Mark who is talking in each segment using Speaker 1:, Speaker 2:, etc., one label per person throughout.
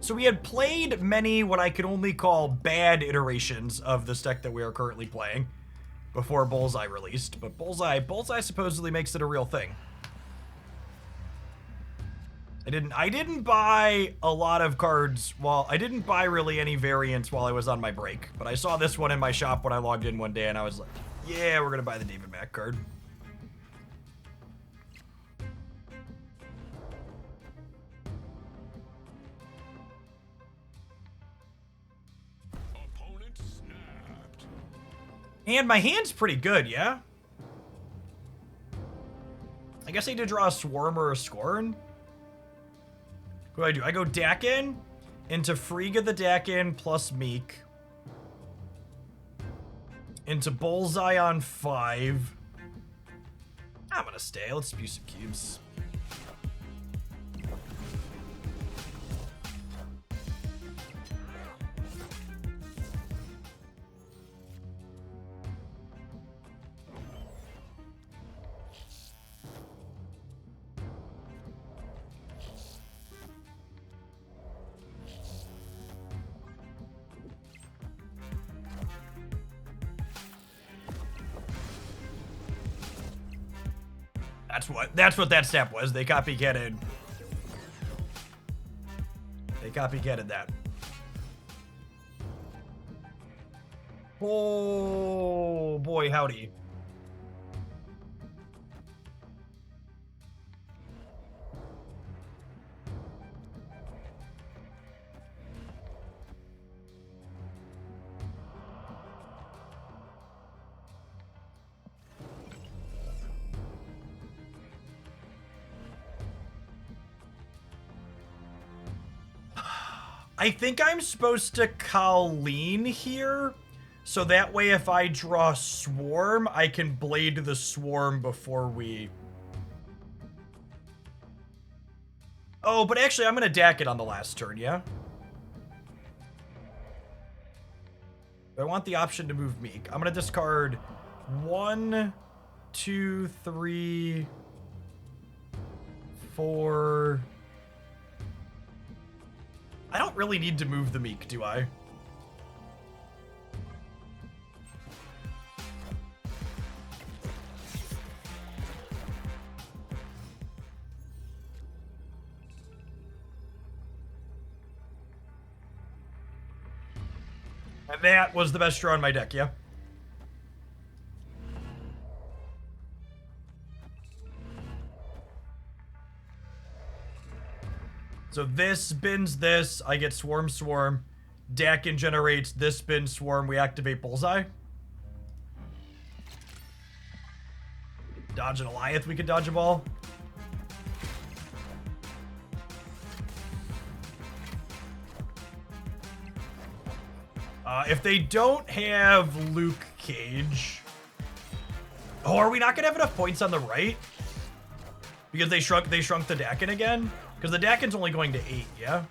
Speaker 1: So we had played many what I could only call bad iterations of this deck that we are currently playing before Bullseye released, but Bullseye supposedly makes it a real thing. I didn't buy a lot of cards. Well, I didn't buy really any variants while I was on my break, but I saw this one in my shop when I logged in one day, and I was like, yeah, we're gonna buy the David Mack card. And my hand's pretty good, yeah? I guess I need to draw a Swarm or a Scorn. What do? I go Daken into Frigga the Daken plus Meek. Into Bullseye on 5. I'm gonna stay. Let's spew some cubes. That's what that step was. They copycatted. They copycatted that. Oh boy, howdy. I think I'm supposed to Colleen here, so that way if I draw Swarm, I can Blade the Swarm before we... Oh, but actually I'm gonna Dack it on the last turn, yeah? I want the option to move Meek. I'm gonna discard 1, 2, 3, 4... I don't really need to move the Meek, do I? And that was the best draw in my deck, yeah? So this spins this, I get Swarm Swarm. Daken generates this spin Swarm, we activate Bullseye. Dodge an Goliath, we can dodge a ball. If they don't have Luke Cage... Oh, are we not gonna have enough points on the right? Because they shrunk the Daken again? Because the Daken's only going to 8, yeah?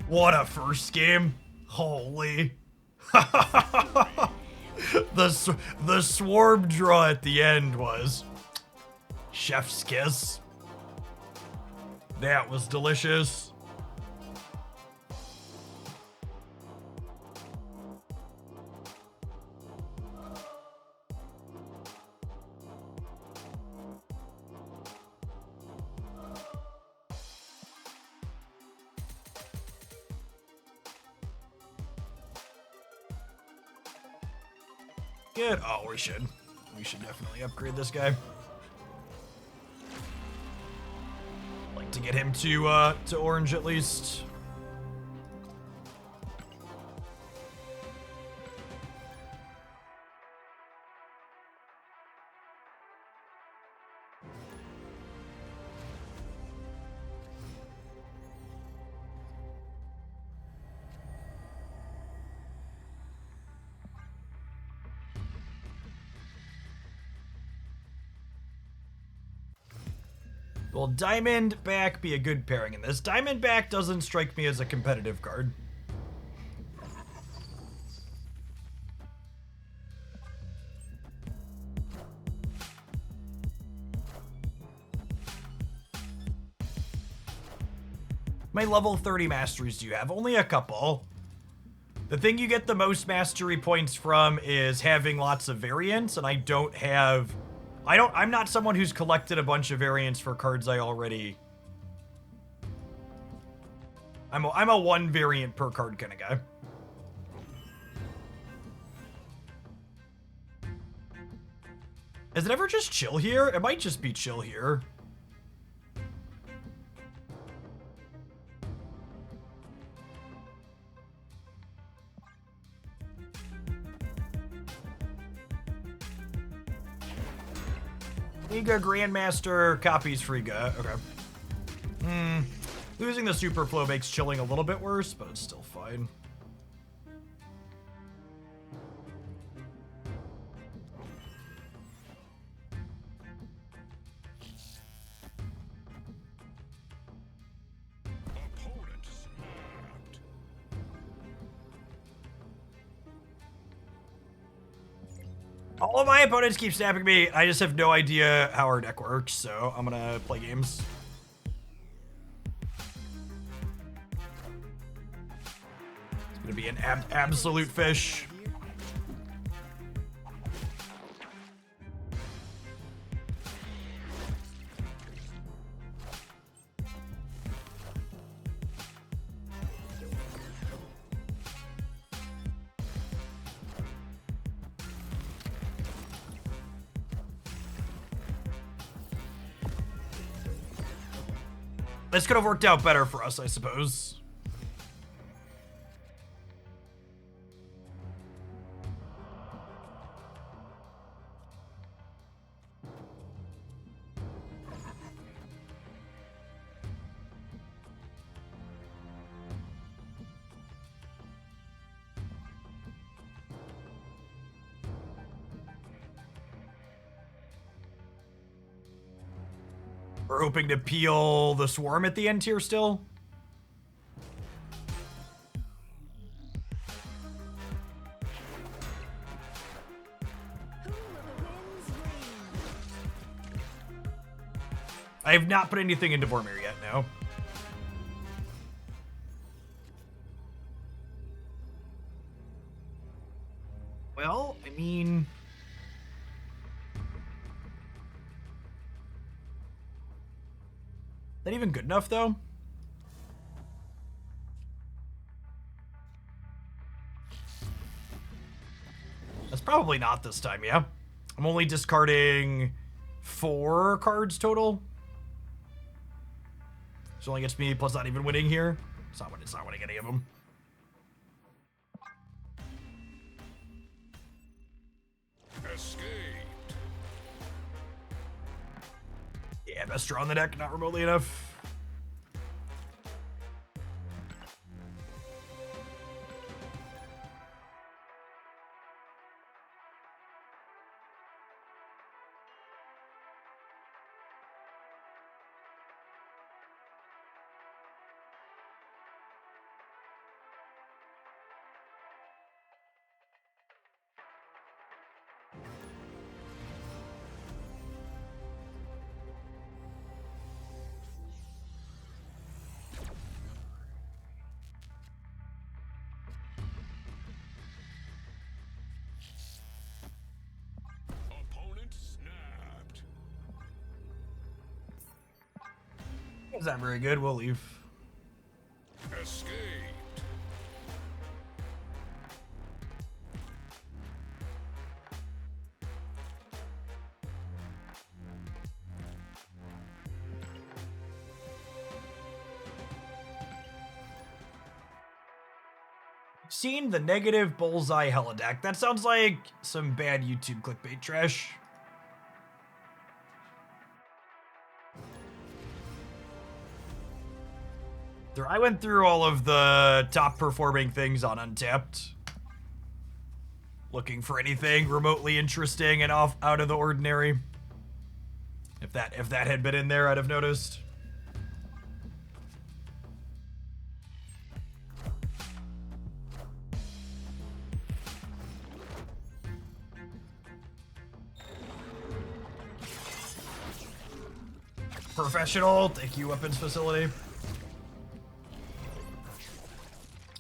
Speaker 1: What a first game. Holy. The Swarm draw at the end was chef's kiss. That was delicious. Good. Oh, we should. We should definitely upgrade this guy. Like to get him to orange at least. Will Diamondback be a good pairing in this? Diamondback doesn't strike me as a competitive card. How many level 30 masteries do you have? Only a couple. The thing you get the most mastery points from is having lots of variants, and I don't have... I'm not someone who's collected a bunch of variants for cards I already... I'm a one variant per card kind of guy. Is it ever just chill here? It might just be chill here. Liga Grandmaster copies Friga. Okay. Losing the super flow makes chilling a little bit worse, but it's still fine. All of my opponents keep snapping me. I just have no idea how our deck works, so I'm gonna play games. It's gonna be an absolute fish. This could have worked out better for us, I suppose. We're hoping to peel the swarm at the end here still. I have not put anything into Vormir yet, no. Well, I mean... Is that even good enough, though? That's probably not this time, yeah. I'm only discarding 4 cards total. So only gets me plus not even winning here. It's not winning any of them.
Speaker 2: Escaped.
Speaker 1: Yeah, best draw on the deck, not remotely enough. Is that very good? We'll leave.
Speaker 2: Escaped.
Speaker 1: Seen the negative bullseye hella deck. That sounds like some bad YouTube clickbait trash. I went through all of the top performing things on Untapped, looking for anything remotely interesting and out of the ordinary. If that had been in there, I'd have noticed. Professional, thank you, weapons facility.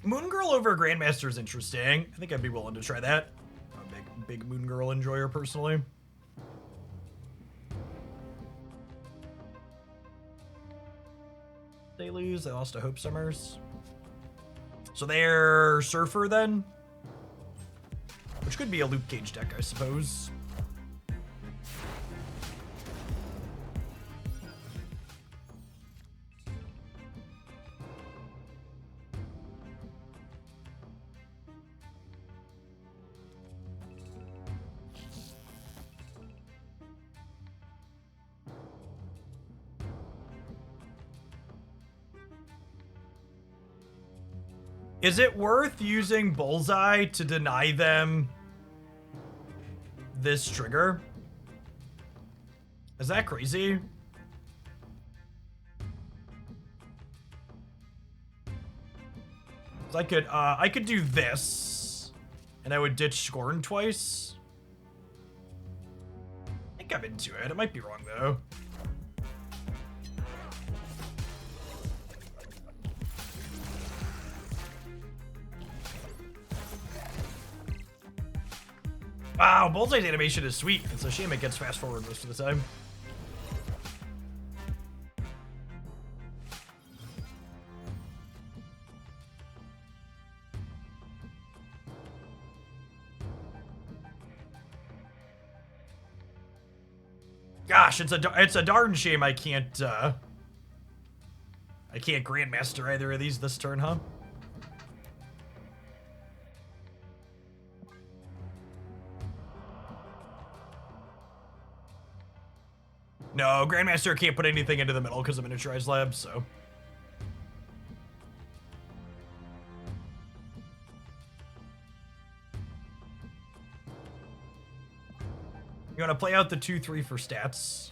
Speaker 1: Moon Girl over Grandmaster is interesting. I think I'd be willing to try that. I'm a big Moon Girl enjoyer personally. They lose. They lost to Hope Summers. So they're Surfer then? Which could be a Luke Cage deck, I suppose. Is it worth using Bullseye to deny them this trigger? Is that crazy? I could do this, and I would ditch Scorn twice. I think I'm into it. I might be wrong though. Wow, Bullseye's animation is sweet. It's a shame it gets fast forward most of the time. Gosh, it's a darn shame I can't Grandmaster either of these this turn, huh? No, Grandmaster can't put anything into the middle because of Miniaturized Lab, so. You want to play out the 2-3 for stats?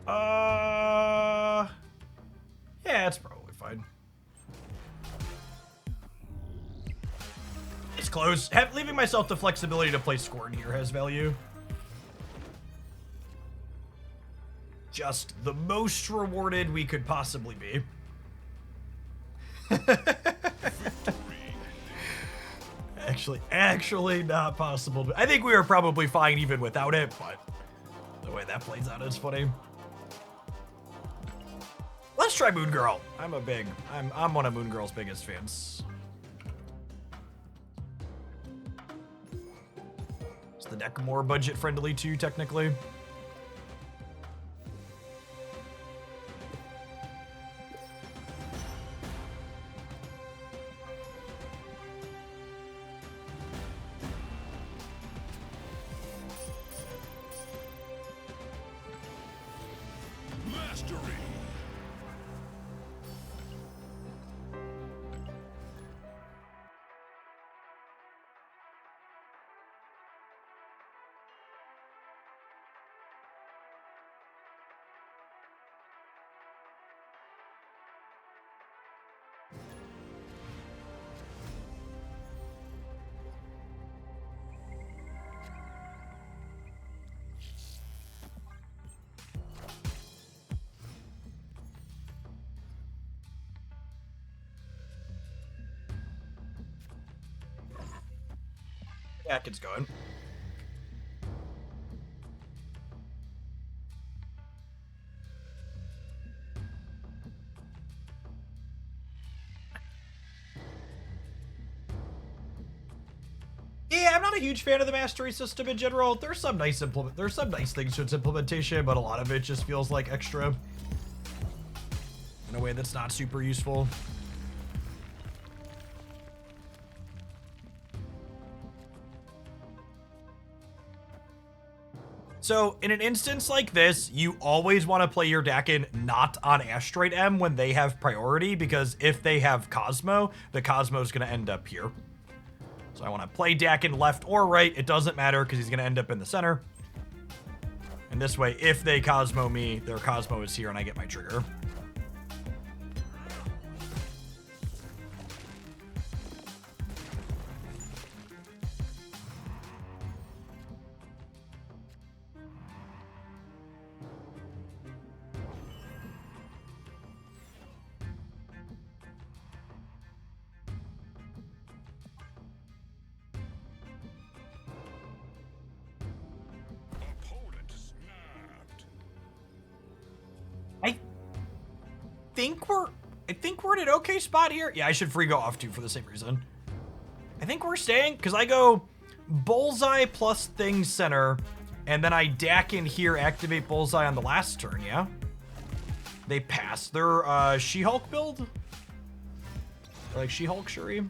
Speaker 1: Yeah, it's probably fine. It's close. Leaving myself the flexibility to play Scorn here has value. Just the most rewarded we could possibly be. Actually not possible. I think we were probably fine even without it, but the way that plays out is funny. Let's try Moon Girl. I'm one of Moon Girl's biggest fans. Is the deck more budget friendly too, technically? Daken's going. Yeah, I'm not a huge fan of the mastery system in general. There's some nice things to its implementation, but a lot of it just feels like extra in a way that's not super useful. So in an instance like this, you always want to play your Daken not on Asteroid M when they have priority, because if they have Cosmo, the Cosmo is going to end up here. So I want to play Daken left or right. It doesn't matter because he's going to end up in the center. And this way, if they Cosmo me, their Cosmo is here and I get my trigger. think we're in an okay spot here. Yeah, I should free go off too for the same reason. I think we're staying because I go Bullseye plus Thing Center, and then I Daken here, activate Bullseye on the last turn. Yeah, they pass their She-Hulk build, like She-Hulk Shuri.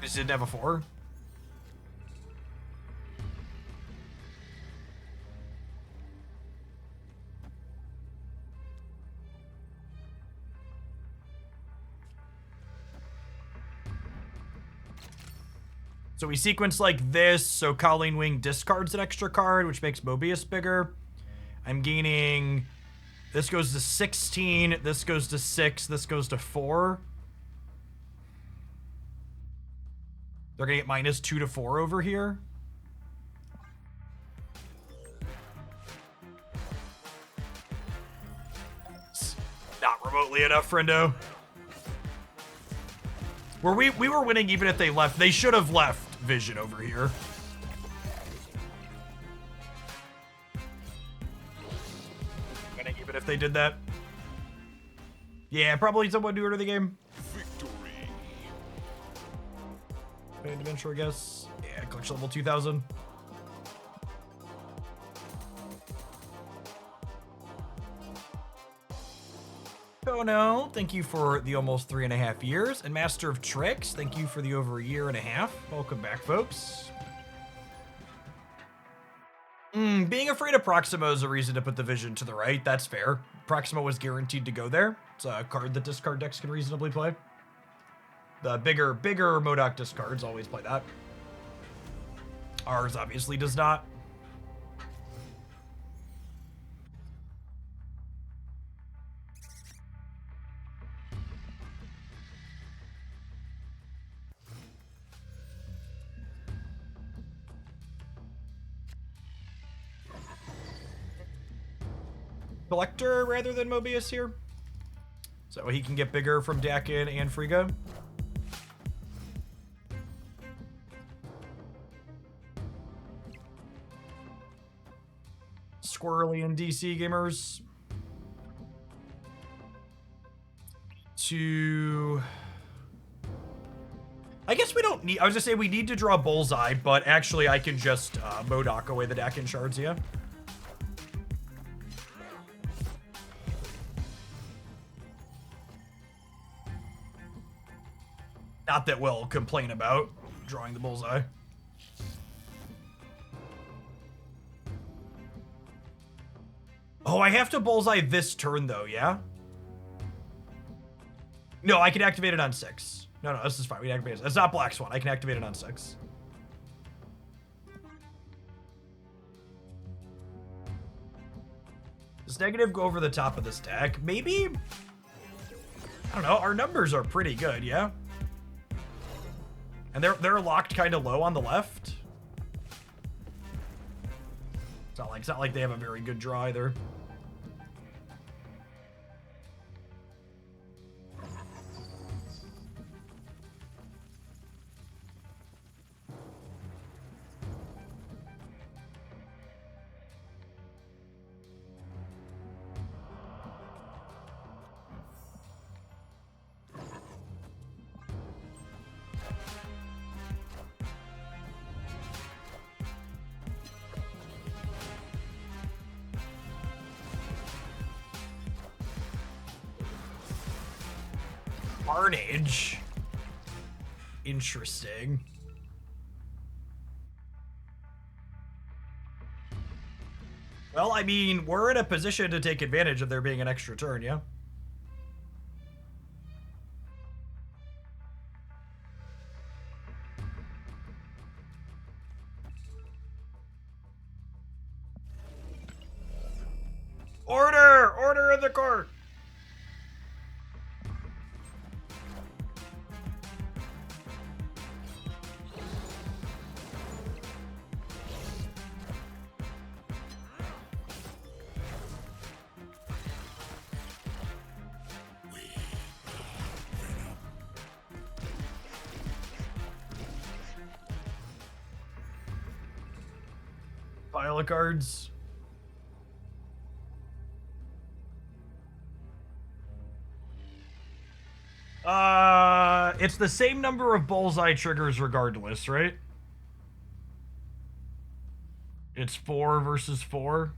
Speaker 1: This didn't have a 4. So we sequence like this, so Colleen Wing discards an extra card, which makes Mobius bigger. I'm gaining... This goes to 16, this goes to 6, this goes to 4. They're gonna get -2 to 4 over here. It's not remotely enough, friendo. We were winning even if they left. They should have left Vision over here. Winning even if they did that. Yeah, probably someone newer to the game.
Speaker 2: Victory.
Speaker 1: Adventure, I guess. Yeah, collection level 2000. Oh no, thank you for the almost 3.5 years. And Master of Tricks, thank you for the over 1.5 years. Welcome back, folks. Being afraid of Proximo is a reason to put the Vision to the right. That's fair. Proximo was guaranteed to go there. It's a card that discard decks can reasonably play. The bigger MODOK discards always play that. Ours obviously does not. Collector rather than Mobius here. So he can get bigger from Daken and Frigga. Squirrely and DC gamers. I guess we don't need... I was just saying we need to draw Bullseye, but actually I can just MODOK away the Daken shards, yeah. Not that we'll complain about drawing the Bullseye. Oh, I have to Bullseye this turn, though, yeah? No, I can activate it on 6. No, this is fine. We can activate it. It's not Black Swan. I can activate it on 6. Does negative go over the top of this deck? Maybe? I don't know. Our numbers are pretty good, yeah? And they're locked kind of low on the left. It's not like they have a very good draw either. Carnage. Interesting. Well, I mean, we're in a position to take advantage of there being an extra turn, yeah? Order! Order in the court! pile of cards. It's the same number of bullseye triggers regardless, right? It's 4 versus 4.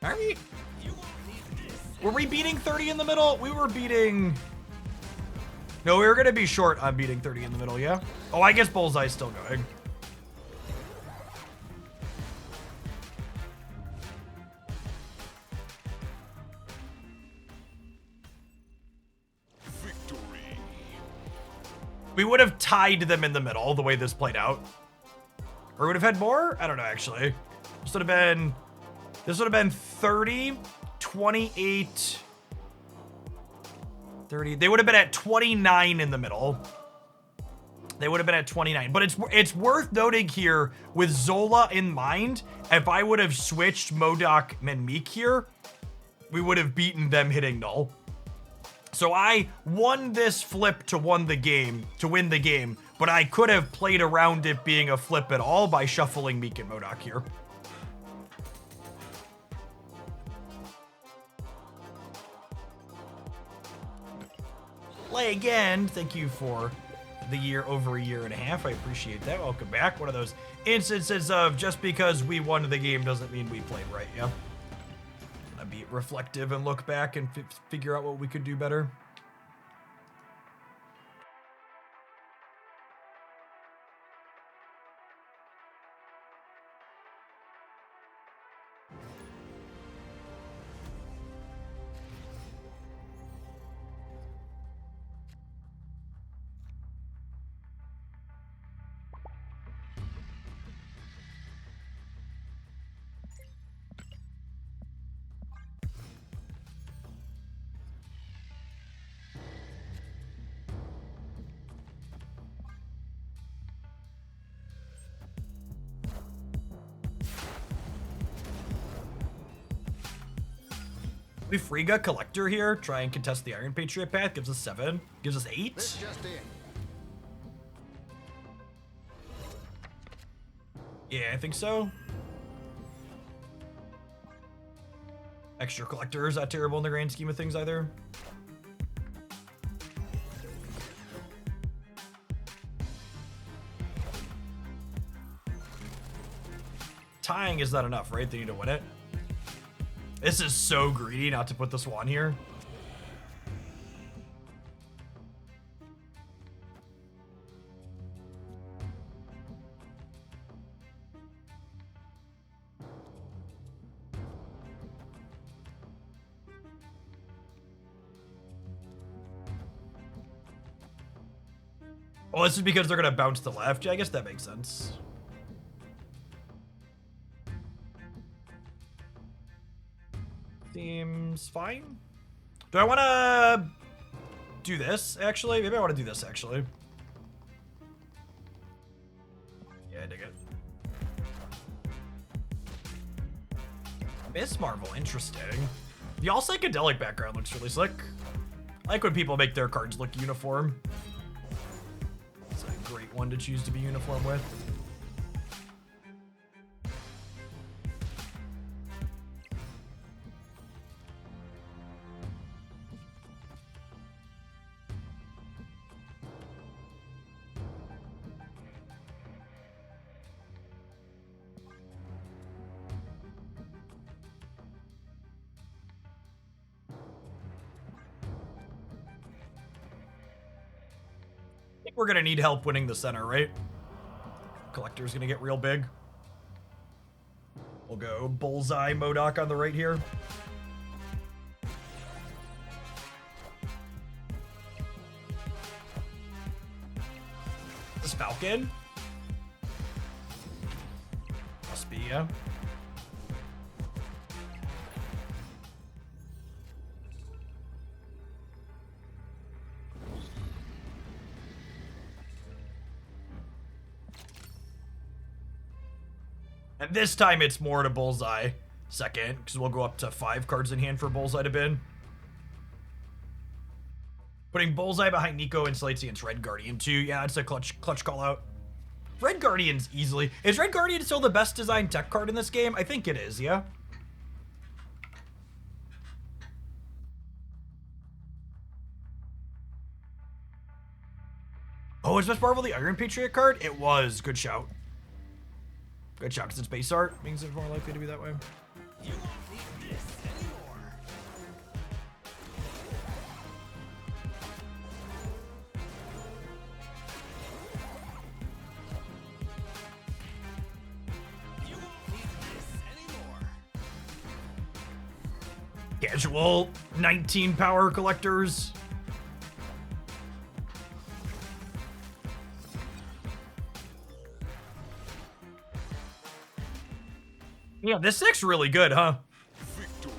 Speaker 1: Are we? Were we beating 30 in the middle? We were beating... No, we were going to be short on beating 30 in the middle, yeah? Oh, I guess Bullseye's still going.
Speaker 2: Victory.
Speaker 1: We would have tied them in the middle the way this played out. Or would have had more? I don't know, actually. This would have been... This would have been 30, 28... 30. They would have been at 29 in the middle. They would have been at 29. But it's worth noting here, with Zola in mind, if I would have switched MODOK and Meek here, we would have beaten them hitting null. So I won this flip to win the game, but I could have played around it being a flip at all by shuffling Meek and MODOK here. Play again. Thank you for the year, over a year and a half. I appreciate that. Welcome back. One of those instances of just because we won the game doesn't mean we played right, yeah? I'd be reflective and look back and figure out what we could do better. We Frigga Collector here, try and contest the Iron Patriot path, gives us 7, gives us 8.
Speaker 3: This just in.
Speaker 1: Yeah, I think so. Extra Collector is not terrible in the grand scheme of things either. Tying is not enough, right? They need to win it. This is so greedy not to put the Swan here. Oh, this is because they're going to bounce to the left. Yeah, I guess that makes sense. Seems fine. Do I want to do this, actually? Maybe I want to do this, actually. Yeah, I dig it. Miss Marvel, interesting. The all psychedelic background looks really slick. I like when people make their cards look uniform. It's a great one to choose to be uniform with. We're gonna need help winning the center, right? Collector's gonna get real big. We'll go Bullseye MODOK on the right here. This Falcon? Must be, yeah. And this time it's more to Bullseye second, because we'll go up to 5 cards in hand for Bullseye to bin. Putting Bullseye behind Nico insulates against Red Guardian too. Yeah, it's a clutch call out. Red Guardian's easily... Is Red Guardian still the best designed tech card in this game? I think it is, yeah? Oh, is Miss Marvel the Iron Patriot card? It was. Good shout. Good shout, because it's base art. Means it's more likely to be that way.
Speaker 3: You won't need this anymore. You won't need this anymore.
Speaker 1: Casual 19 power collectors. Yeah, this deck's really good, huh?
Speaker 2: Victory.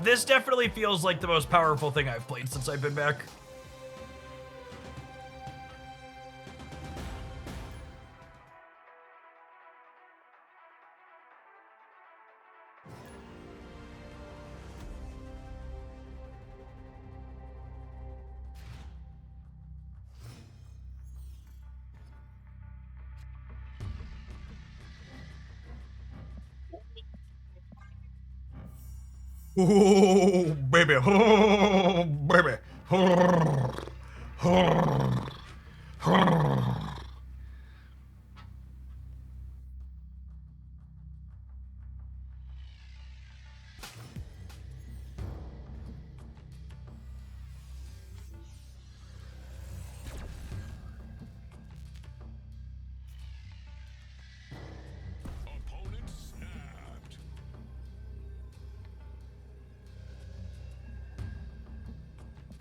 Speaker 1: This definitely feels like the most powerful thing I've played since I've been back. Oh, baby. Oh, baby.
Speaker 2: Opponent snapped.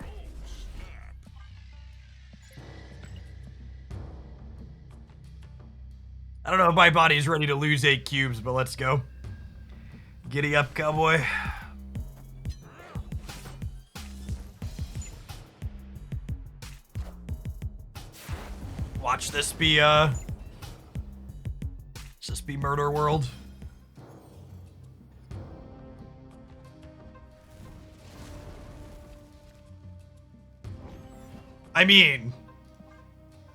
Speaker 2: Oh, snap.
Speaker 1: I don't know if my body's ready to lose 8 cubes, but let's go. Giddy up, cowboy. Watch this be, just be Murder World. I mean,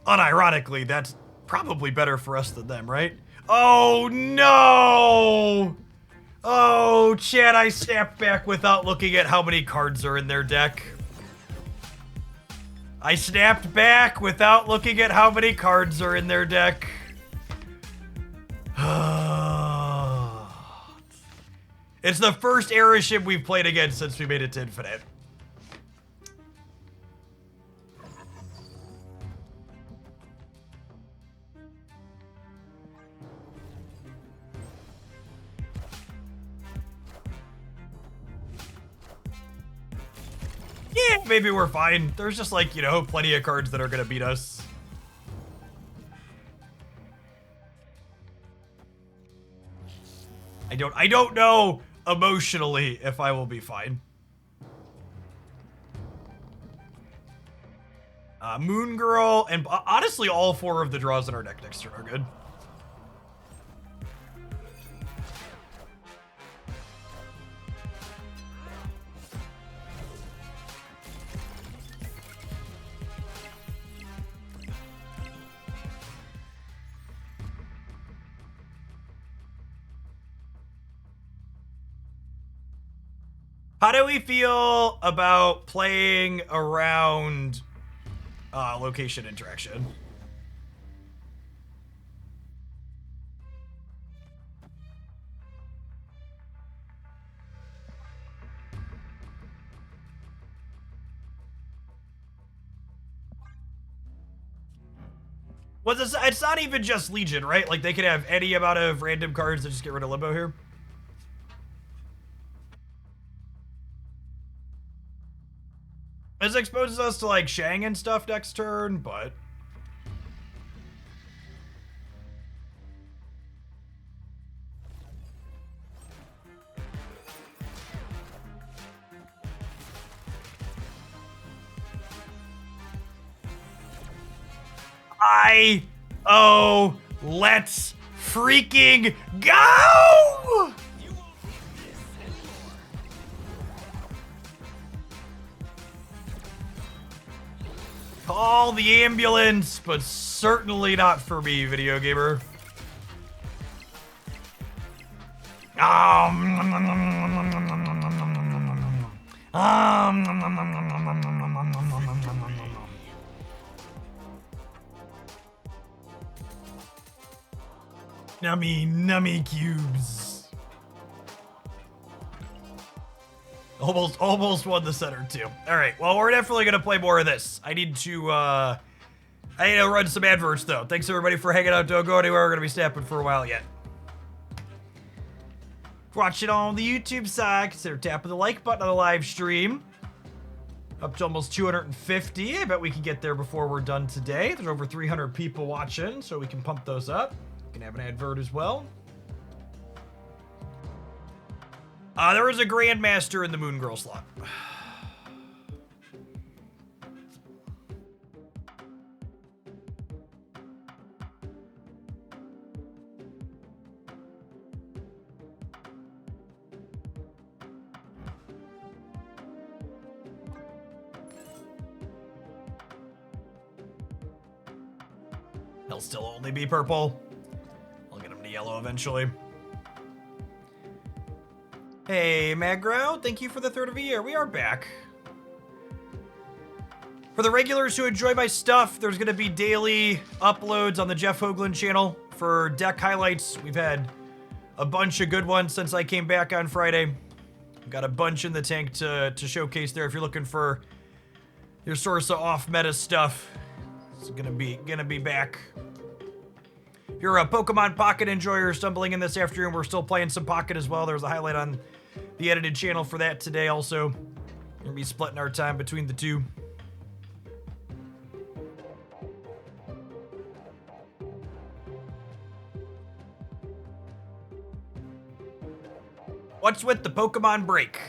Speaker 1: unironically, that's probably better for us than them, right? Oh, no! Oh, Chad, I snapped back without looking at how many cards are in their deck. I snapped back without looking at how many cards are in their deck. It's the first era ship we've played against since we made it to Infinite. Yeah, maybe we're fine. There's just like, you know, plenty of cards that are gonna beat us. I don't know emotionally if I will be fine. Moon Girl, and honestly, all 4 of the draws in our deck next turn are good. How do we feel about playing around location interaction? Well, it's not even just Legion, right? Like, they could have any amount of random cards that just get rid of Limbo here. This exposes us to, like, Shang and stuff next turn, but... Let's freaking go!
Speaker 3: You won't need this anymore.
Speaker 1: Call the ambulance, but certainly not for me, video gamer. Nummy cubes. Almost won the center too. All right, well, we're definitely gonna play more of this. I need to run some adverts though. Thanks everybody for hanging out. Don't go anywhere. We're gonna be snapping for a while yet. If you're watching on the YouTube side, consider tapping the like button on the live stream. Up to almost 250. I bet we can get there before we're done today. There's over 300 people watching, so we can pump those up. We can have an advert as well. There was a Grandmaster in the Moon Girl slot. He'll still only be purple. I'll get him to yellow eventually. Hey, Magro, thank you for the third of a year. We are back. For the regulars who enjoy my stuff, there's going to be daily uploads on the Jeff Hoagland channel for deck highlights. We've had a bunch of good ones since I came back on Friday. We've got a bunch in the tank to showcase there if you're looking for your source of off-meta stuff. It's gonna be back. If you're a Pokemon Pocket enjoyer stumbling in this afternoon, we're still playing some Pocket as well. There's a highlight on the edited channel for that today also. We're gonna be splitting our time between the two. What's with the Pokemon break?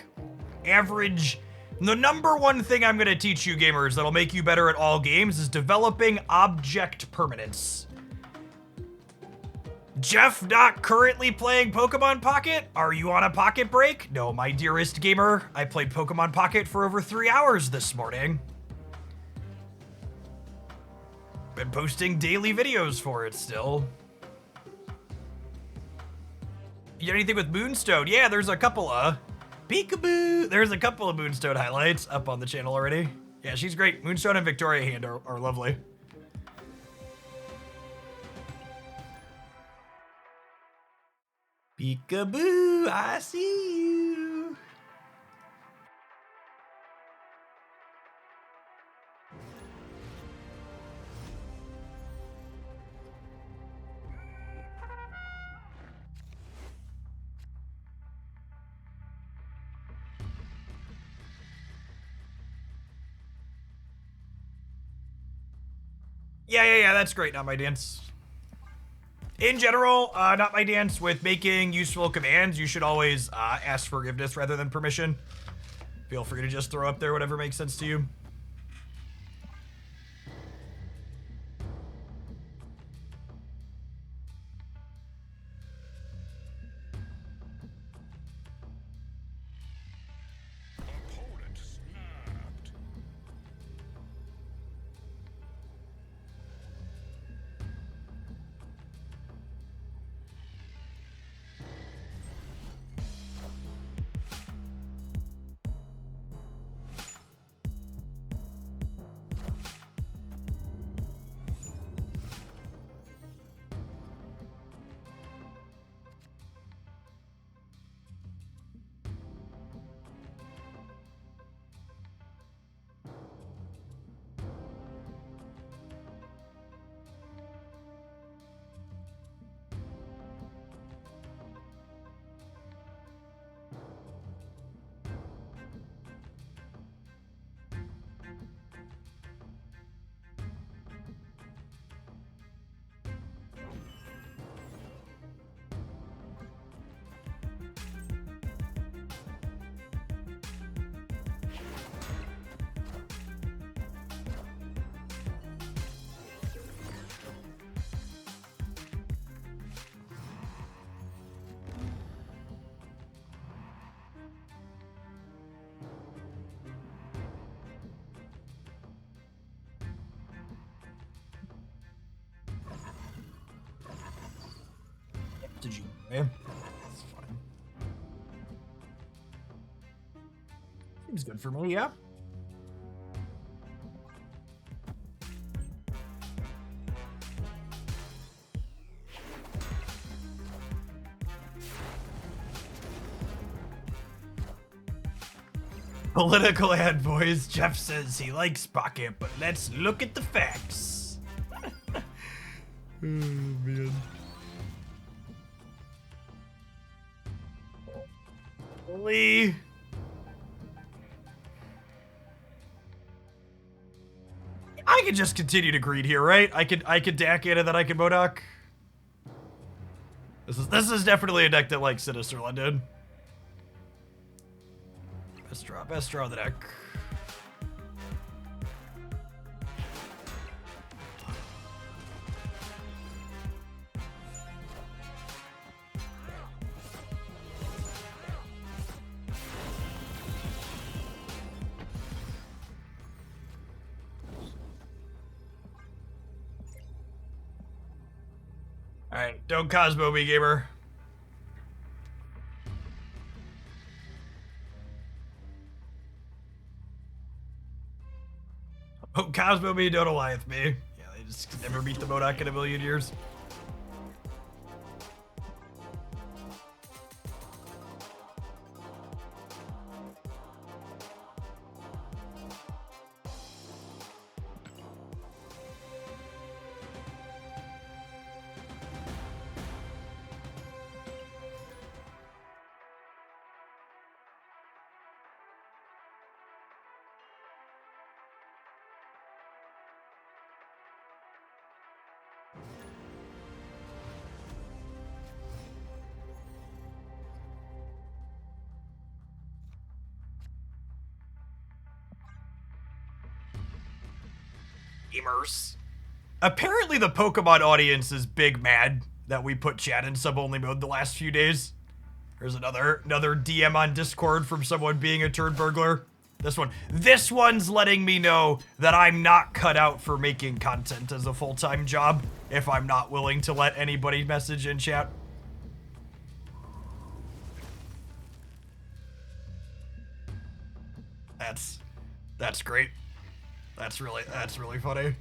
Speaker 1: Average. The number one thing I'm gonna teach you gamers that'll make you better at all games is developing object permanence. Jeff not currently playing Pokemon Pocket? Are you on a pocket break? No, my dearest gamer. I played Pokemon Pocket for over 3 hours this morning. Been posting daily videos for it still. You got anything with Moonstone? Yeah, there's a couple of peekaboo. There's a couple of Moonstone highlights up on the channel already. Yeah, she's great. Moonstone and Victoria Hand are lovely. Peekaboo, I see you. Yeah, that's great. Not my dance. In general, not my dance with making useful commands. You should always ask forgiveness rather than permission. Feel free to just throw up there whatever makes sense to you.
Speaker 2: Opponent snapped.
Speaker 1: me. That's fine. Seems good for me, yeah. Political ad boys. Jeff says he likes Pocket, but let's look at the facts. Oh, man. Holy. I could just continue to greed here, right? I could Daken and then I could Modok. This is definitely a deck that likes Sinister London. Best draw of the deck. Alright, don't Cosmo me, gamer. Oh, Cosmo me, don't Alliance me. Yeah, they just never beat the Modok in a million years. Gamers. Apparently the Pokemon audience is big mad that we put chat in sub-only mode the last few days. There's another DM on Discord from someone being a turd burglar. This one's letting me know that I'm not cut out for making content as a full-time job if I'm not willing to let anybody message in chat. That's great. That's really funny.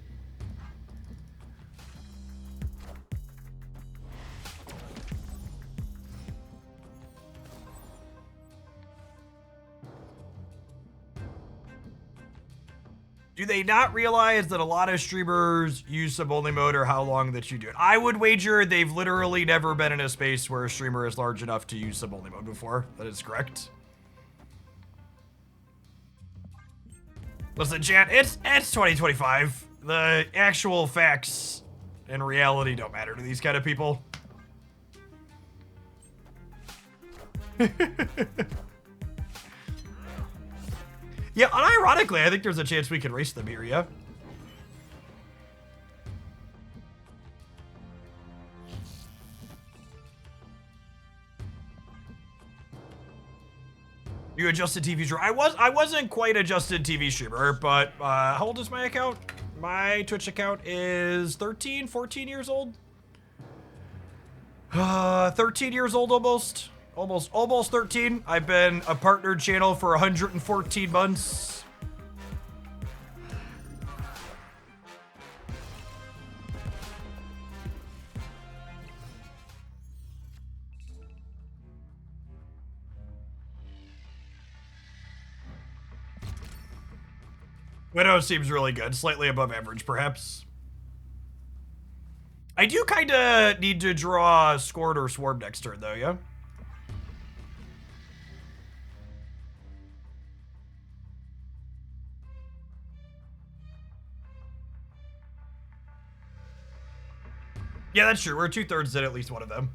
Speaker 1: Do they not realize that a lot of streamers use sub-only mode or how long that you do it? I would wager they've literally never been in a space where a streamer is large enough to use sub-only mode before. That is correct. Listen, chat, it's 2025. The actual facts and reality don't matter to these kind of people. Yeah, unironically, I think there's a chance we can race them here, yeah? You adjusted TV streamer. I wasn't quite adjusted TV streamer, but how old is my account? My Twitch account is 13, 14 years old. 13 years old almost. Almost 13. I've been a partnered channel for 114 months. Widow seems really good, slightly above average, perhaps. I do kind of need to draw Scored or Swarm next turn, though, yeah? Yeah, that's true. We're 2/3 in at least one of them.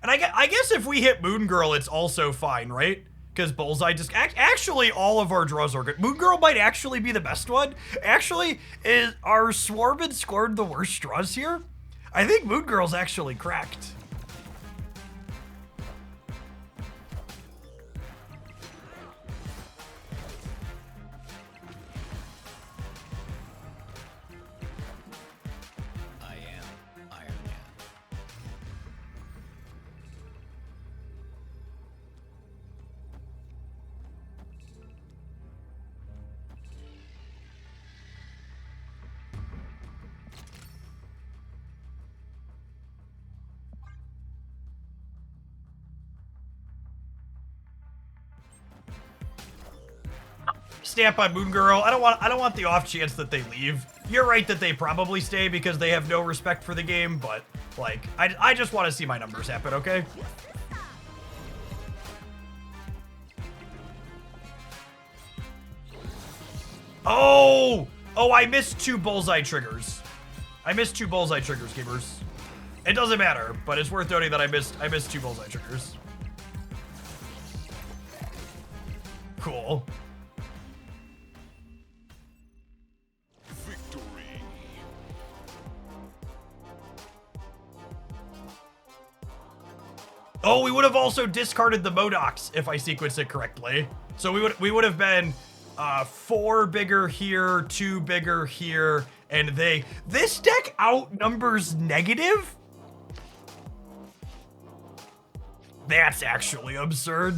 Speaker 1: And I guess if we hit Moon Girl, it's also fine, right? Because Bullseye just... Actually, all of our draws are good. Moon Girl might actually be the best one. Actually, are Swarm and Scored the worst draws here? I think Moon Girl's actually cracked. Snap on Moon Girl. I don't want the off chance that they leave. You're right that they probably stay because they have no respect for the game, but like I just want to see my numbers happen, okay? Oh, I missed 2 bullseye triggers. I missed 2 bullseye triggers, gamers. It doesn't matter, but it's worth noting that I missed 2 bullseye triggers. Cool.
Speaker 2: Victory.
Speaker 1: Oh, we would have also discarded the Modocs if I sequenced it correctly. So we would have been 4 bigger here, 2 bigger here, and this deck outnumbers negative? That's actually absurd.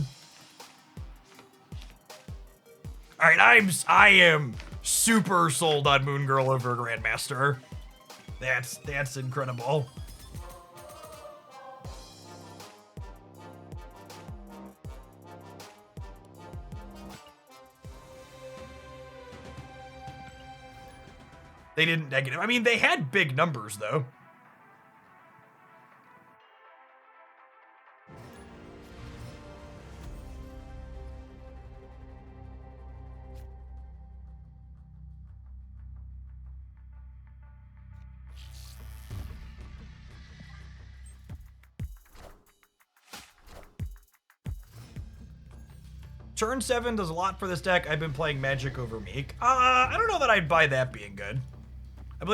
Speaker 1: All right, I am super sold on Moon Girl over Grandmaster. That's incredible. They didn't negative. I mean, they had big numbers though. Turn 7 does a lot for this deck. I've been playing Magic over Meek. I don't know that I'd buy that being good.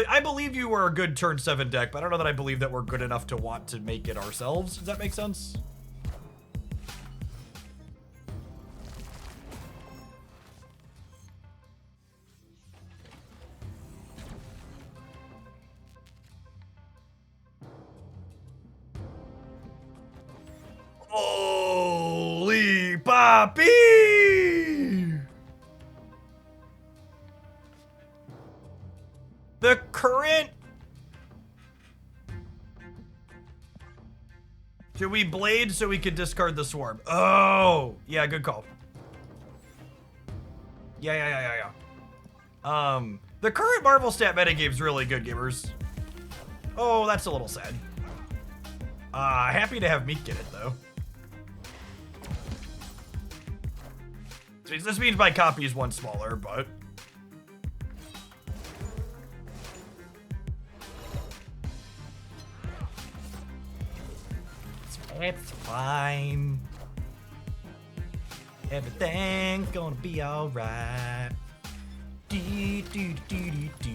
Speaker 1: I believe you were a good turn 7 deck, but I don't know that I believe that we're good enough to want to make it ourselves. Does that make sense? Holy Poppy! The current... Should we blade so we could discard the swarm? Oh, yeah, good call. Yeah. The current Marvel stat metagame's really good, gamers. Oh, that's a little sad. Happy to have Meek get it, though. This means my copy is 1 smaller, but... It's fine. Everything's gonna be alright. Do, do, do, do, do.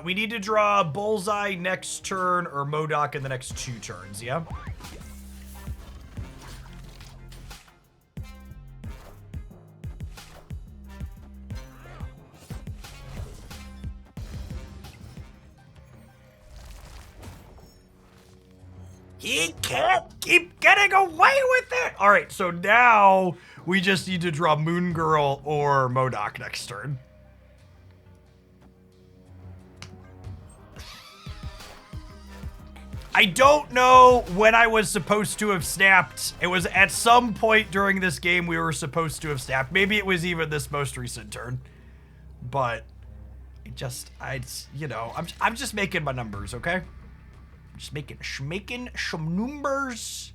Speaker 1: We need to draw Bullseye next turn or Modoc in the next 2 turns, yeah? He can't keep getting away with it! Alright, so now we just need to draw Moon Girl or Modoc next turn. I don't know when I was supposed to have snapped. It was at some point during this game we were supposed to have snapped. Maybe it was even this most recent turn. But I'm just making my numbers, okay? I'm just making some numbers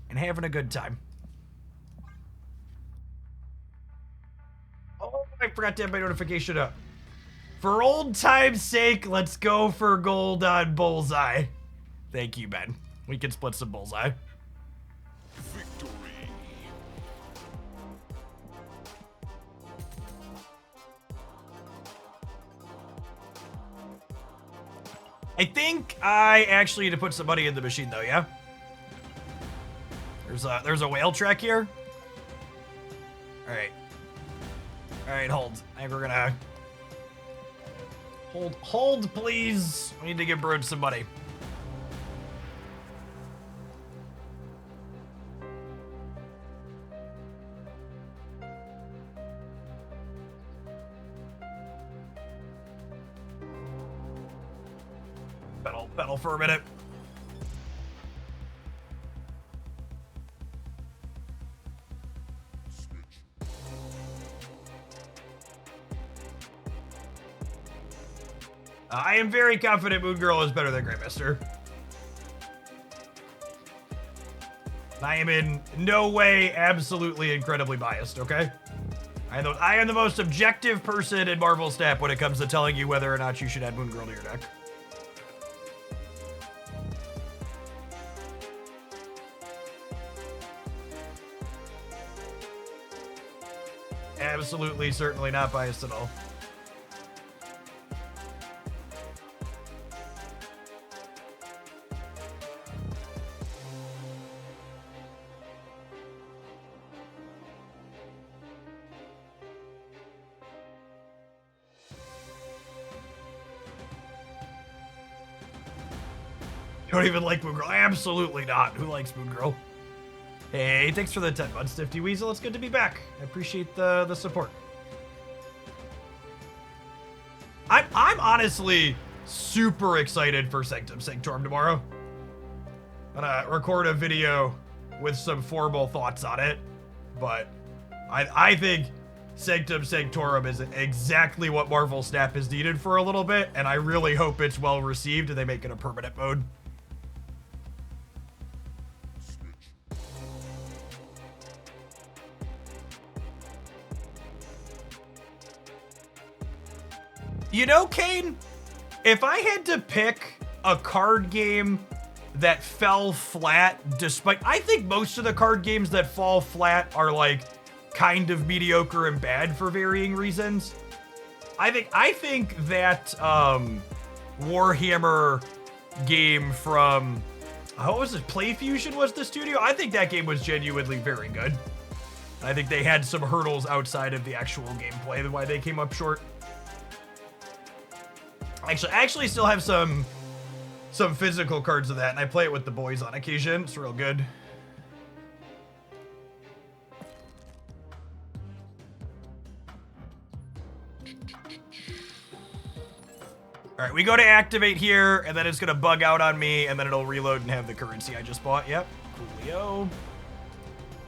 Speaker 1: and having a good time. Oh, I forgot to have my notification up. For old time's sake, let's go for gold on Bullseye. Thank you, Ben. We can split some Bullseye.
Speaker 2: Victory.
Speaker 1: I think I actually need to put some money in the machine, though, yeah? There's a whale track here. All right, hold. I think we're gonna... Hold, please. We need to give Brood some money. pedal for a minute. I am very confident Moon Girl is better than Grandmaster. I am in no way absolutely incredibly biased, okay? I am the most objective person in Marvel Snap when it comes to telling you whether or not you should add Moon Girl to your deck. Absolutely, certainly not biased at all. You don't even like Moon Girl? Absolutely not. Who likes Moon Girl? Hey, thanks for the 10 months, Nifty Weasel. It's good to be back. I appreciate the support. I'm honestly super excited for Sanctum Sanctorum tomorrow. I'm gonna record a video with some formal thoughts on it, but I think Sanctum Sanctorum is exactly what Marvel Snap has needed for a little bit, and I really hope it's well received and they make it a permanent mode. You know, Kane, if I had to pick a card game that fell flat, despite, I think most of the card games that fall flat are like kind of mediocre and bad for varying reasons. I think that Warhammer game from, what was it, PlayFusion was the studio? I think that game was genuinely very good. I think they had some hurdles outside of the actual gameplay, why they came up short. I actually still have some physical cards of that, and I play it with the boys on occasion. It's real good. All right, we go to activate here, and then it's gonna bug out on me, and then it'll reload and have the currency I just bought. Yep, coolio.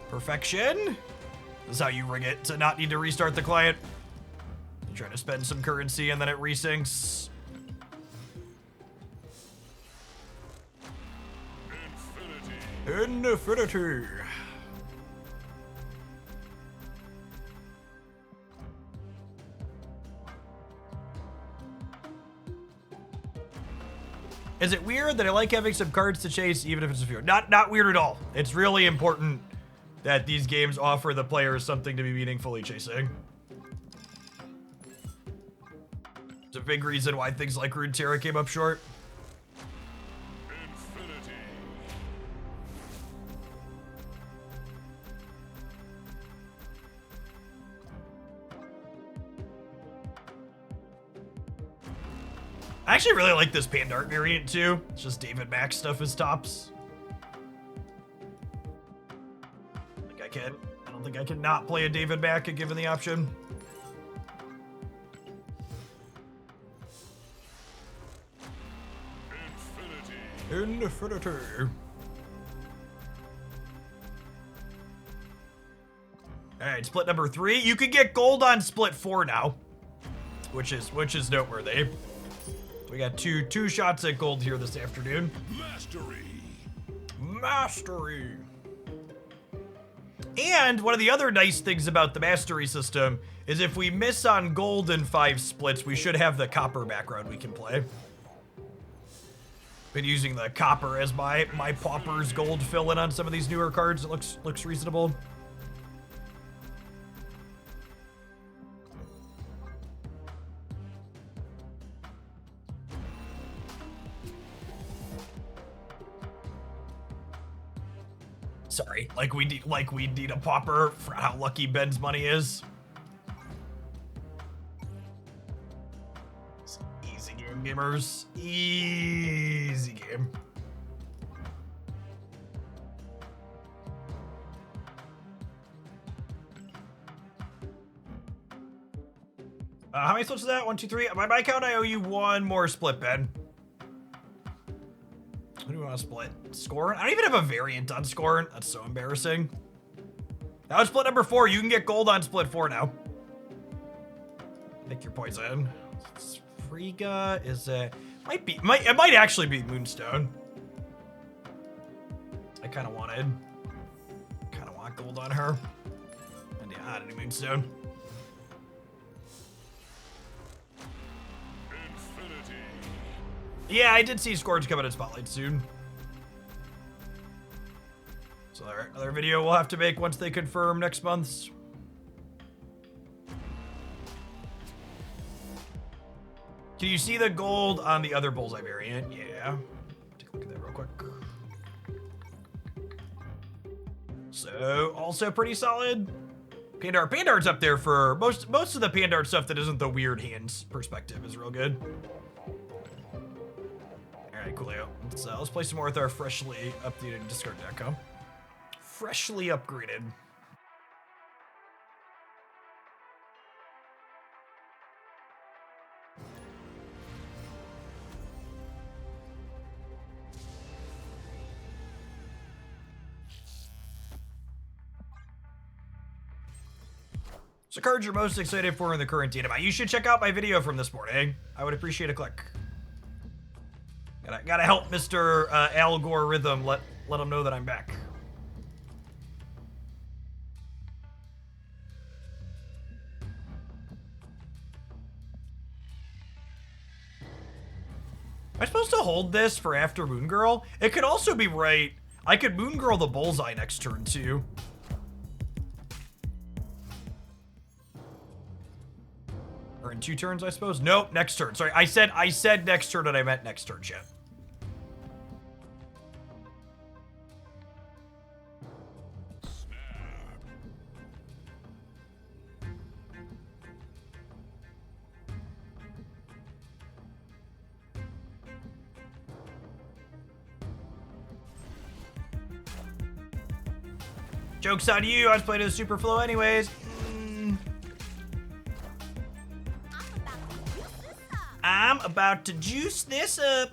Speaker 1: Perfection. This is how you rig it to not need to restart the client. You try to spend some currency, and then it resyncs. Infinity. Is it weird that I like having some cards to chase even if it's a few? Not weird at all. It's really important that these games offer the players something to be meaningfully chasing. It's a big reason why things like Runeterra came up short. I actually really like this Pandart variant too. It's just David Mack stuff as tops. I don't think I can not play a David Mack given the option. Infinity. All right, split number 3. You can get gold on split 4 now, which is noteworthy. We got two shots at gold here this afternoon. Mastery. And one of the other nice things about the mastery system is if we miss on gold in 5 splits, we should have the copper background we can play. Been using the copper as my pauper's gold fill-in on some of these newer cards. It looks reasonable. Sorry, like we need a pauper for how lucky Ben's money is. It's easy game, gamers. Easy game. How many splits is that? 1, 2, 3. By my count, I owe you 1 more split, Ben. Who do we want to split? Scorn? I don't even have a variant on Scorn. That's so embarrassing. That was split number 4. You can get gold on split 4 now. Pick your poison. Frigga is a... It might actually be Moonstone. I kind of want gold on her. And yeah, I do Moonstone.
Speaker 2: Infinity.
Speaker 1: Yeah, I did see Scourge coming in Spotlight soon. So another video we'll have to make once they confirm next month's. Can you see the gold on the other Bullseye variant? Yeah. Take a look at that real quick. So, also pretty solid. Pandart's up there for most of the Pandart stuff that isn't the weird hands perspective is real good. Alright, coolio. Let's play some more with our freshly updated discard deck, huh? Freshly upgraded. So cards you're most excited for in the current data. You should check out my video from this morning. I would appreciate a click. Gotta help Mr. Algorithm let him know that I'm back. Am I supposed to hold this for after Moon Girl? It could also be right. I could Moon Girl the Bullseye next turn too. Or in 2 turns, I suppose? Nope, next turn. Sorry, I said next turn and I meant next turn, shit. Joke's on you, I was playing a super flow anyways. I'm about to juice this up.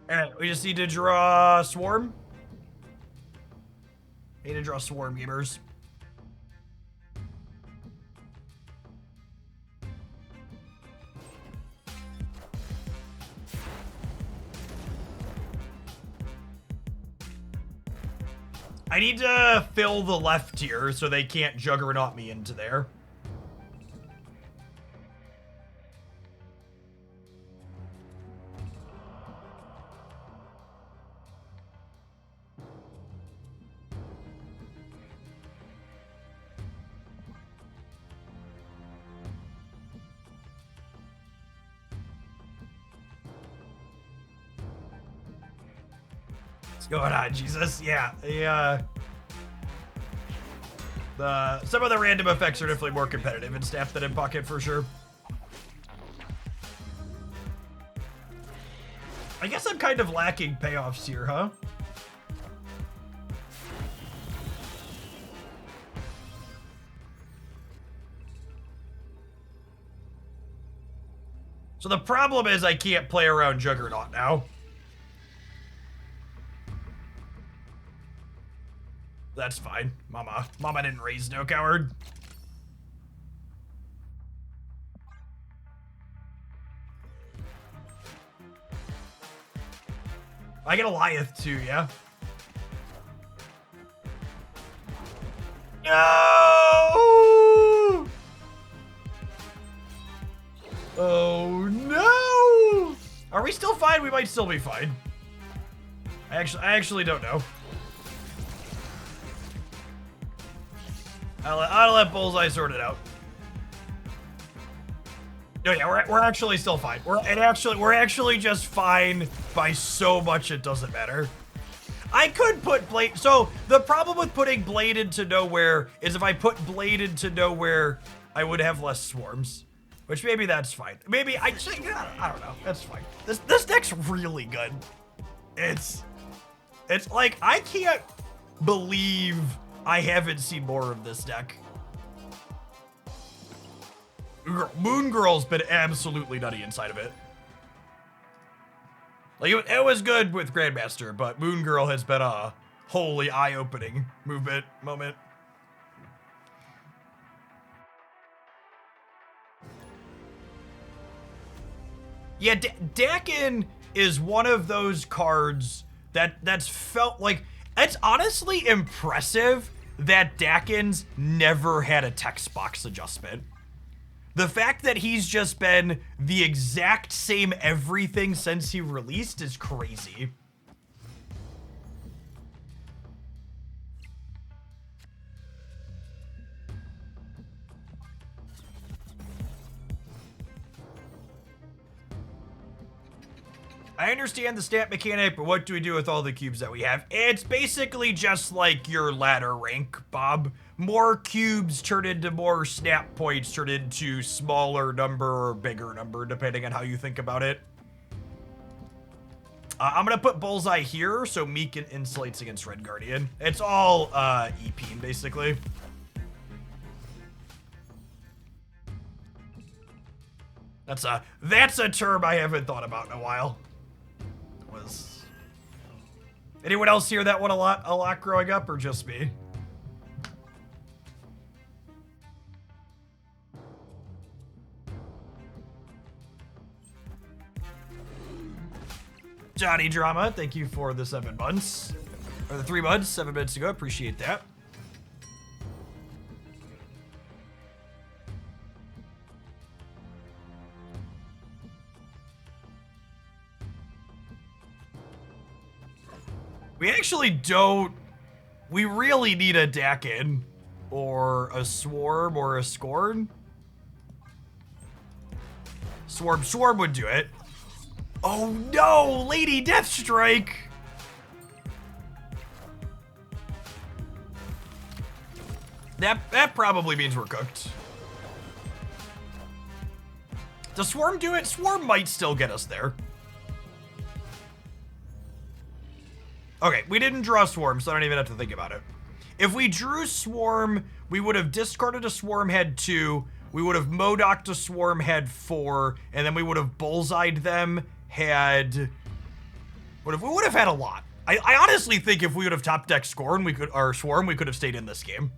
Speaker 1: Alright, we just need to draw Swarm. Need to draw Swarm, gamers. I need to fill the left tier so they can't Juggernaut me into there. What's going on, Jesus? Yeah, some of the random effects are definitely more competitive in Staff than in Pocket for sure. I guess I'm kind of lacking payoffs here, huh? So the problem is I can't play around Juggernaut now. That's fine. Mama didn't raise no coward. I get a Goliath too, yeah? No! Oh no! Are we still fine? We might still be fine. I actually don't know. I'll let Bullseye sort it out. No, yeah, we're actually still fine. We're actually just fine by so much it doesn't matter. I could put Blade. So the problem with putting Blade into Nowhere is if I put Blade into Nowhere, I would have less swarms, which maybe that's fine. Maybe I don't know. That's fine. This deck's really good. It's like I can't believe I haven't seen more of this deck. Moon Girl's been absolutely nutty inside of it. Like, it was good with Grandmaster, but Moon Girl has been a wholly eye-opening moment. Yeah, Daken is one of those cards that's felt like, it's honestly impressive that Daken's never had a text box adjustment. The fact that he's just been the exact same everything since he released is crazy. I understand the stat mechanic, but what do we do with all the cubes that we have? It's basically just like your ladder rank, Bob. More cubes turn into more snap points, turn into smaller number or bigger number, depending on how you think about it. I'm gonna put Bullseye here so Meek insulates against Red Guardian. It's all EP, basically. That's a term I haven't thought about in a while. Was anyone else hear that one a lot growing up, or just me? Johnny Drama, thank you for the 7 months. Or the 3 months, 7 minutes ago. Appreciate that. We actually don't. We really need a Daken or a Swarm or a Scorn. Swarm would do it. Oh no, Lady Deathstrike! That probably means we're cooked. Does Swarm do it? Swarm might still get us there. Okay, we didn't draw Swarm, so I don't even have to think about it. If we drew Swarm, we would have discarded a Swarm, had 2. We would have Modoked a Swarm, had 4. And then we would have Bullseyed them, had... we would have had a lot. I honestly think if we would have top deck Scorn, or Swarm, we could have stayed in this game.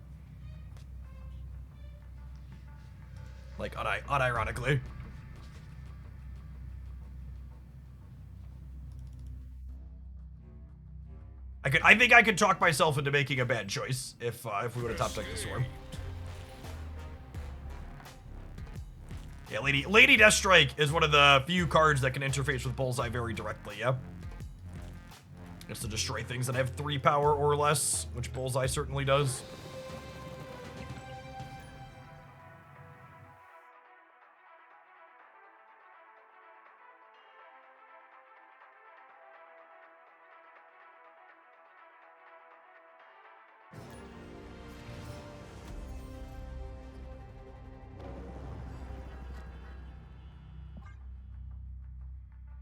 Speaker 1: Like, unironically. I think I could talk myself into making a bad choice if we would have top decked the Swarm. Yeah, Lady Deathstrike is one of the few cards that can interface with Bullseye very directly, yeah? It's to destroy things that have 3 power or less, which Bullseye certainly does.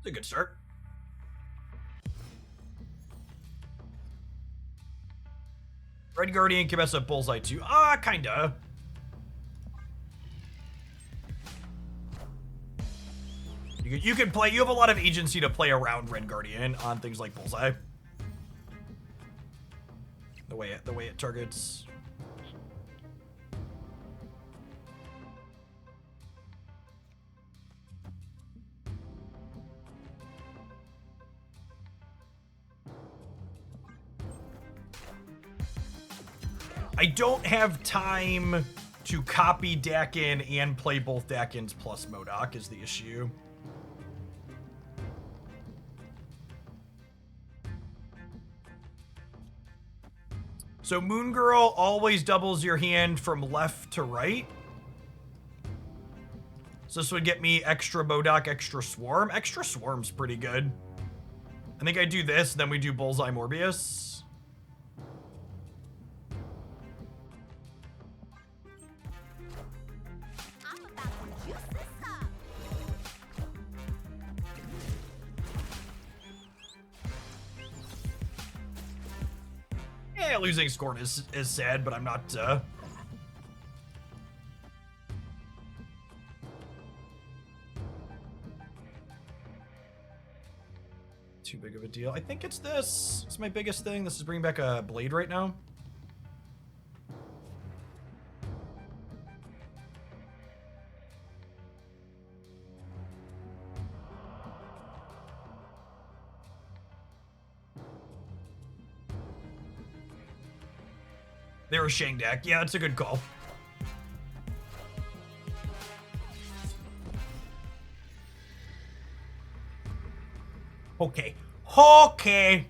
Speaker 1: It's a good start. Red Guardian can mess up Bullseye too. Kinda. You can play. You have a lot of agency to play around Red Guardian on things like Bullseye. The way it targets. I don't have time to copy Daken and play both Dakens plus Modok is the issue. So Moon Girl always doubles your hand from left to right. So this would get me extra Modok, extra Swarm. Extra Swarm's pretty good. I think I do this, then we do Bullseye Morbius. Yeah, losing Scorn is sad, but I'm not, too big of a deal. I think it's this. It's my biggest thing. This is bringing back a blade right now. They were Shang deck. Yeah, it's a good call. Okay. Okay.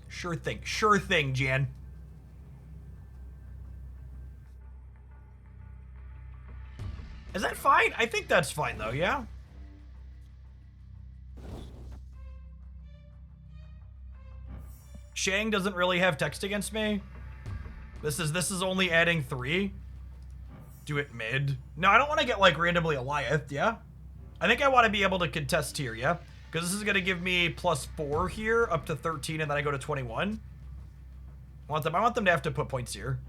Speaker 1: Sure thing. Sure thing, Jan. Is that fine? I think that's fine, though, yeah? Shang doesn't really have text against me. This is only adding 3. Do it mid. No, I don't want to get, like, randomly Eliath, yeah? I think I want to be able to contest here, yeah? Because this is going to give me +4 here, up to 13, and then I go to 21. I want them to have to put points here.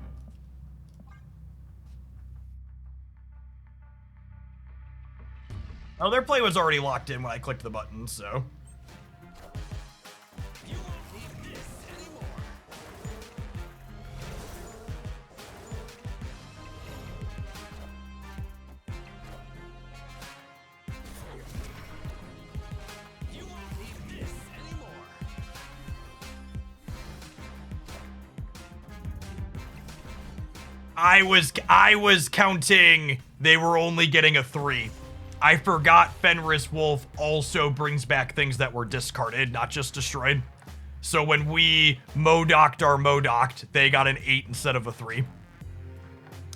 Speaker 1: Oh, their play was already locked in when I clicked the button, so...
Speaker 3: You won't need this anymore. You won't need this anymore.
Speaker 1: I was counting they were only getting a 3. I forgot Fenris Wolf also brings back things that were discarded, not just destroyed. So when we Modoc'd our Modoc'd, they got an 8 instead of a 3.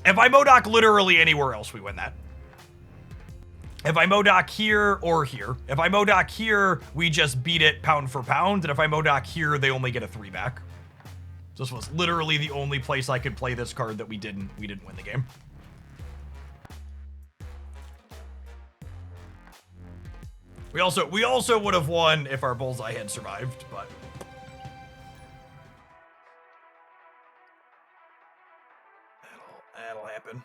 Speaker 1: If I Modoc literally anywhere else, we win that. If I Modoc here or here. If I Modoc here, we just beat it pound for pound. And if I Modoc here, they only get a 3 back. This was literally the only place I could play this card that we didn't win the game. We also would have won if our bullseye had survived, but that'll happen.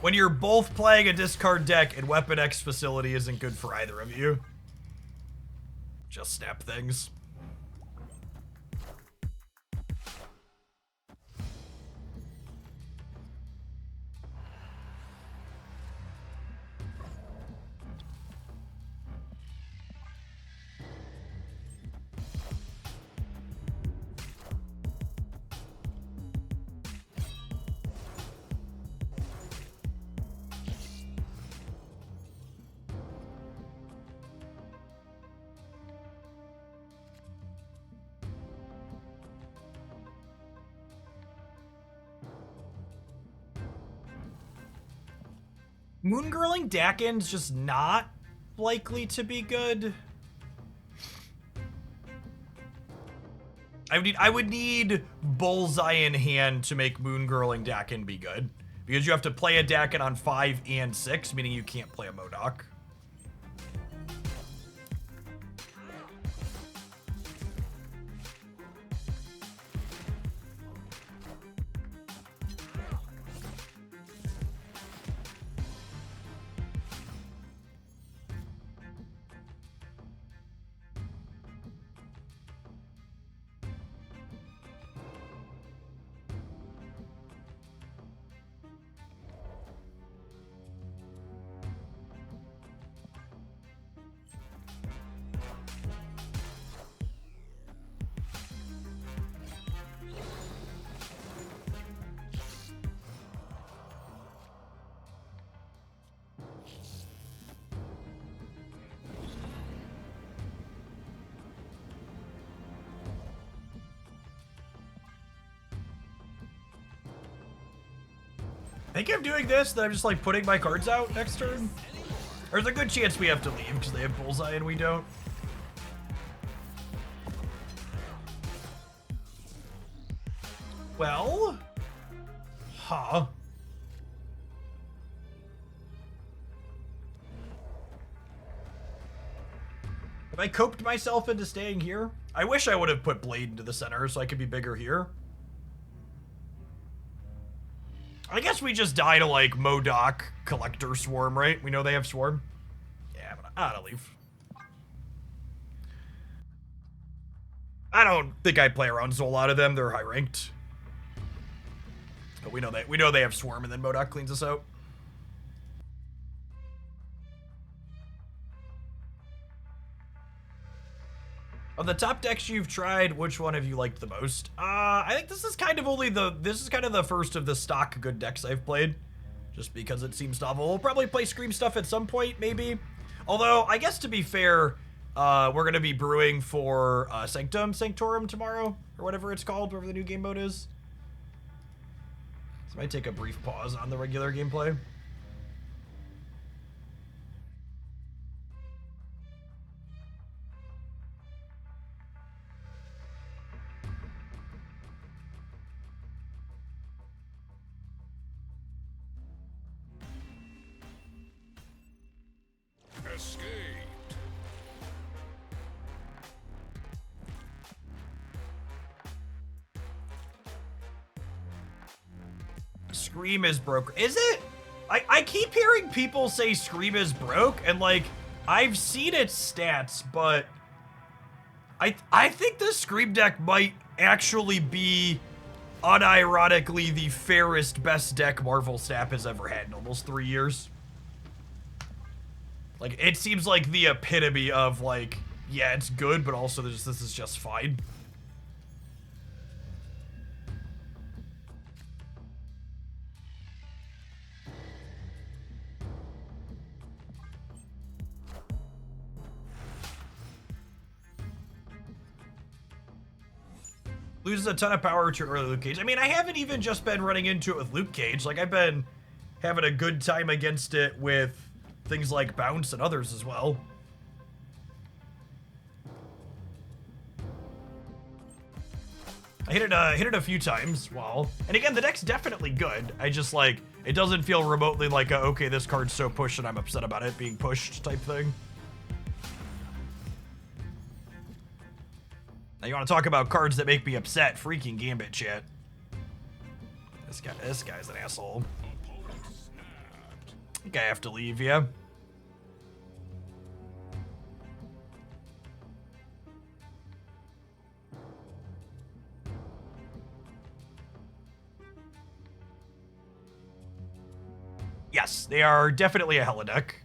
Speaker 1: When you're both playing a discard deck and Weapon X facility isn't good for either of you. Just snap things. Moongirling Daken's just not likely to be good. I would need Bullseye in hand to make Moongirling Daken be good. Because you have to play a Daken on 5 and 6, meaning you can't play a Modoc. I think I'm doing this, that I'm just like putting my cards out next turn. There's a good chance we have to leave because they have Bullseye and we don't. Well, huh. Have I coped myself into staying here? I wish I would have put Blade into the center so I could be bigger here. I guess we just die to, like, Modok, Collector, Swarm, right? We know they have Swarm. Yeah, but I gotta leave. I don't think I play around so a lot of them. They're high ranked. But we know they have Swarm, and then Modok cleans us out. Of the top decks you've tried, which one have you liked the most? I think this is kind of the first of the stock good decks I've played, just because it seems novel. We'll probably play Scream stuff at some point, maybe. Although, I guess to be fair, we're gonna be brewing for Sanctorum tomorrow, or whatever it's called, whatever the new game mode is. So I might take a brief pause on the regular gameplay.
Speaker 2: Escaped.
Speaker 1: Scream is broke. Is it? I keep hearing people say Scream is broke, and like, I've seen its stats, but I think the Scream deck might actually be unironically the fairest, best deck Marvel Snap has ever had in almost 3 years. Like, it seems like the epitome of, like, yeah, it's good, but also this is just fine. Loses a ton of power to early Luke Cage. I mean, I haven't even just been running into it with Luke Cage. Like, I've been having a good time against it with things like Bounce and others as well. I hit it a few times, well. And again, the deck's definitely good. I just, like, it doesn't feel remotely like a, okay, this card's so pushed and I'm upset about it being pushed type thing. Now you want to talk about cards that make me upset? Freaking Gambit, chat. This guy's an asshole. I think I have to leave, yeah. Yes, they are definitely a hella deck.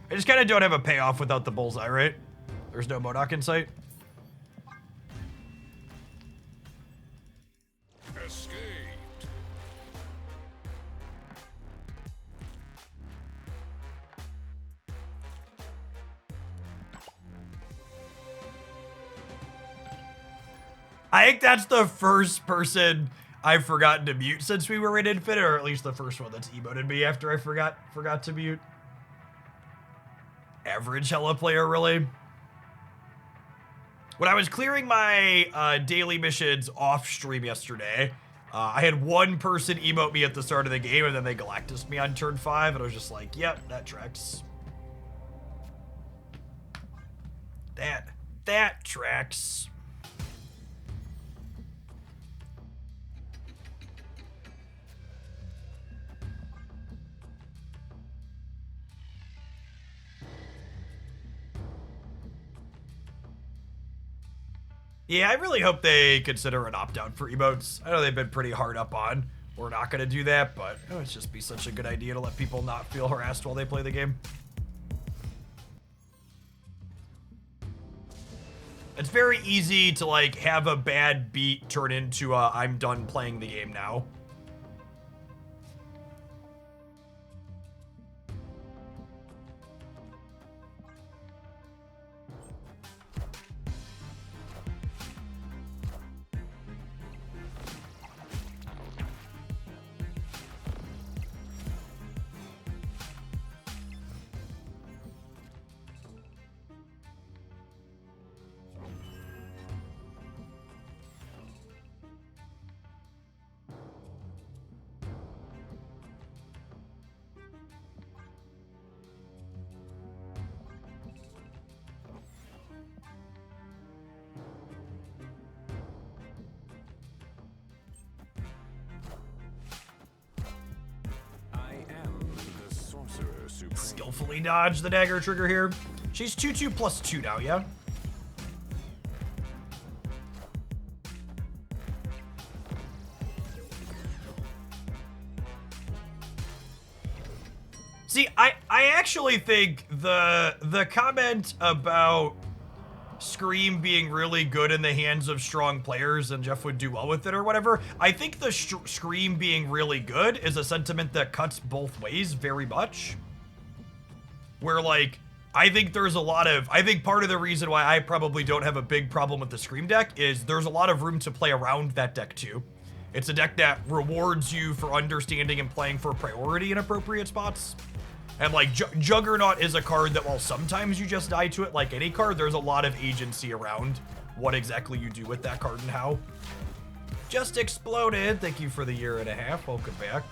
Speaker 1: I just kind of don't have a payoff without the bullseye, right? There's no Modok in sight.
Speaker 2: Escaped.
Speaker 1: I think that's the first person I've forgotten to mute since we were in Infinite, or at least the first one that's emoted me after I forgot to mute. Average hella player, really. When I was clearing my daily missions off stream yesterday, I had one person emote me at the start of the game, and then they Galactus me on turn 5, and I was just like, yep, that tracks. That tracks. Yeah, I really hope they consider an opt-out for emotes. I know they've been pretty hard up on we're not going to do that, but it would just be such a good idea to let people not feel harassed while they play the game. It's very easy to, like, have a bad beat turn into a I'm done playing the game now. skillfully dodge the dagger trigger here. She's 2/2 plus 2 now, yeah? See, I actually think the comment about Scream being really good in the hands of strong players and Jeff would do well with it or whatever, I think the Scream being really good is a sentiment that cuts both ways very much. Where, like, I think there's a lot of, I think part of the reason why I probably don't have a big problem with the Scream deck is there's a lot of room to play around that deck too. It's a deck that rewards you for understanding and playing for priority in appropriate spots. And like Juggernaut is a card that while sometimes you just die to it like any card, there's a lot of agency around what exactly you do with that card and how. Just exploded. Thank you for the 1.5 years. Welcome back.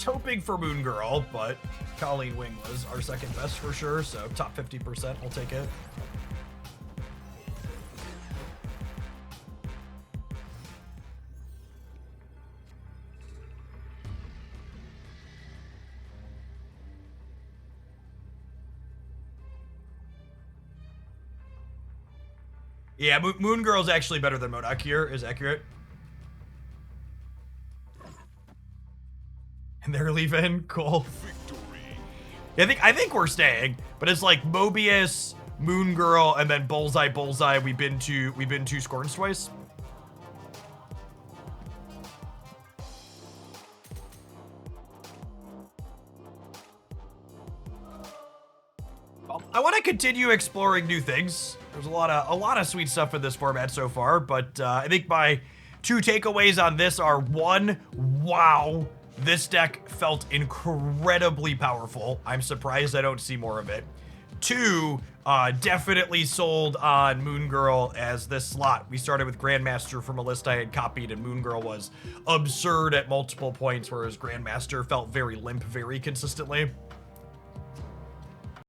Speaker 1: Hoping for Moon Girl, but Colleen Wing was our second best for sure, so top 50%, I'll take it. Yeah, Moon Girl's actually better than Modoc here, is accurate. And they're leaving, cool. Yeah, I think we're staying, but it's like Mobius, Moon Girl, and then Bullseye. We've been to Scorns twice. I want to continue exploring new things. There's a lot of sweet stuff in this format so far, but I think my 2 takeaways on this are: 1, wow, this deck felt incredibly powerful. I'm surprised I don't see more of it. 2, definitely sold on Moon Girl as this slot. We started with Grandmaster from a list I had copied, and Moon Girl was absurd at multiple points, whereas Grandmaster felt very limp very consistently.